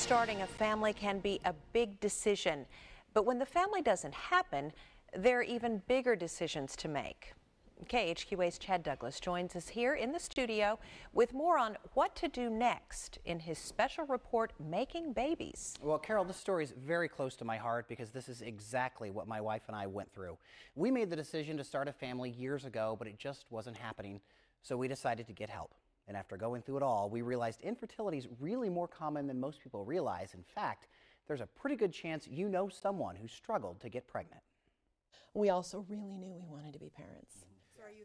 Starting a family can be a big decision, but when the family doesn't happen, there are even bigger decisions to make. KHQA's Chad Douglas joins us here in the studio with more on what to do next in his special report, Making Babies. Well, Carol, this story is very close to my heart because this is exactly what my wife and I went through. We made the decision to start a family years ago, but it just wasn't happening, so we decided to get help. And after going through it all, we realized infertility is really more common than most people realize. In fact, there's a pretty good chance you know someone who struggled to get pregnant. We also really knew we wanted to be parents.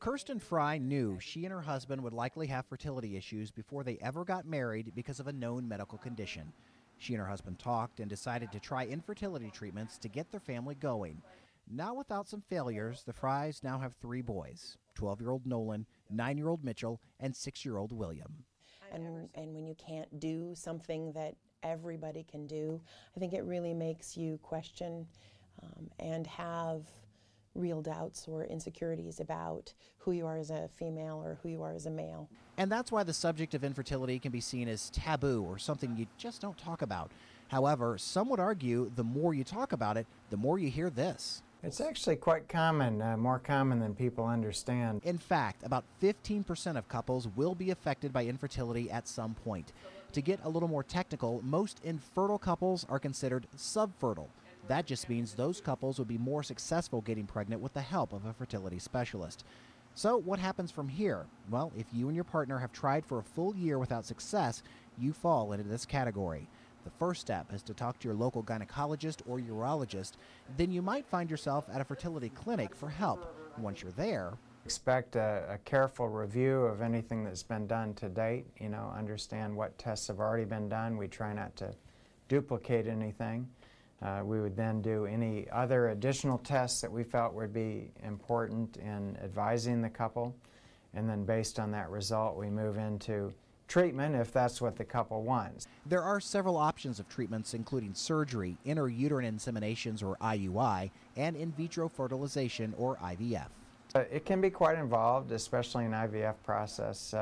Kirsten Fry knew she and her husband would likely have fertility issues before they ever got married because of a known medical condition. She and her husband talked and decided to try infertility treatments to get their family going. Now, without some failures, the Frys now have 3 boys, 12-year-old Nolan, 9-year-old Mitchell, and 6-year-old William. And when you can't do something that everybody can do, I think it really makes you question and have real doubts or insecurities about who you are as a female or who you are as a male. And that's why the subject of infertility can be seen as taboo or something you just don't talk about. However, some would argue the more you talk about it, the more you hear this. It's actually quite common, more common than people understand. In fact, about 15% of couples will be affected by infertility at some point. To get a little more technical, most infertile couples are considered subfertile. That just means those couples would be more successful getting pregnant with the help of a fertility specialist. So what happens from here? Well, if you and your partner have tried for a full year without success, you fall into this category. The first step is to talk to your local gynecologist or urologist. Then you might find yourself at a fertility clinic for help. Once you're there, expect a careful review of anything that's been done to date. Understand what tests have already been done. We try not to duplicate anything. We would then do any other additional tests that we felt would be important in advising the couple. And then based on that result, we move into treatment if that's what the couple wants. There are several options of treatments, including surgery, intrauterine inseminations or IUI, and in vitro fertilization or IVF. It can be quite involved, especially an IVF process,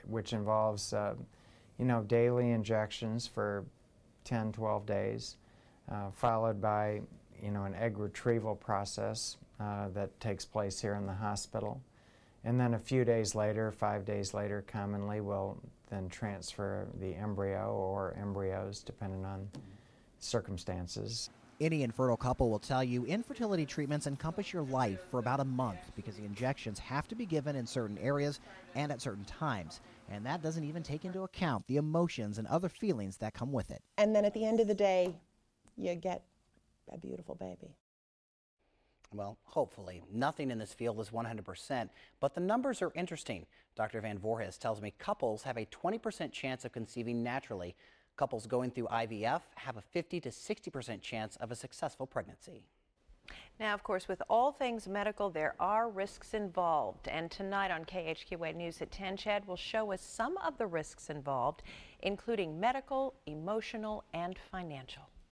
which involves daily injections for 10, 12 days, followed by an egg retrieval process that takes place here in the hospital. And then a few days later, 5 days later, commonly we'll then transfer the embryo or embryos, depending on circumstances. Any infertile couple will tell you infertility treatments encompass your life for about a month because the injections have to be given in certain areas and at certain times. And that doesn't even take into account the emotions and other feelings that come with it. And then at the end of the day, you get a beautiful baby. Well, hopefully. Nothing in this field is 100%, but the numbers are interesting. Dr. Van Voorhis tells me couples have a 20% chance of conceiving naturally. Couples going through IVF have a 50 to 60% chance of a successful pregnancy. Now, of course, with all things medical, there are risks involved. And tonight on KHQA News at 10, Chad will show us some of the risks involved, including medical, emotional, and financial.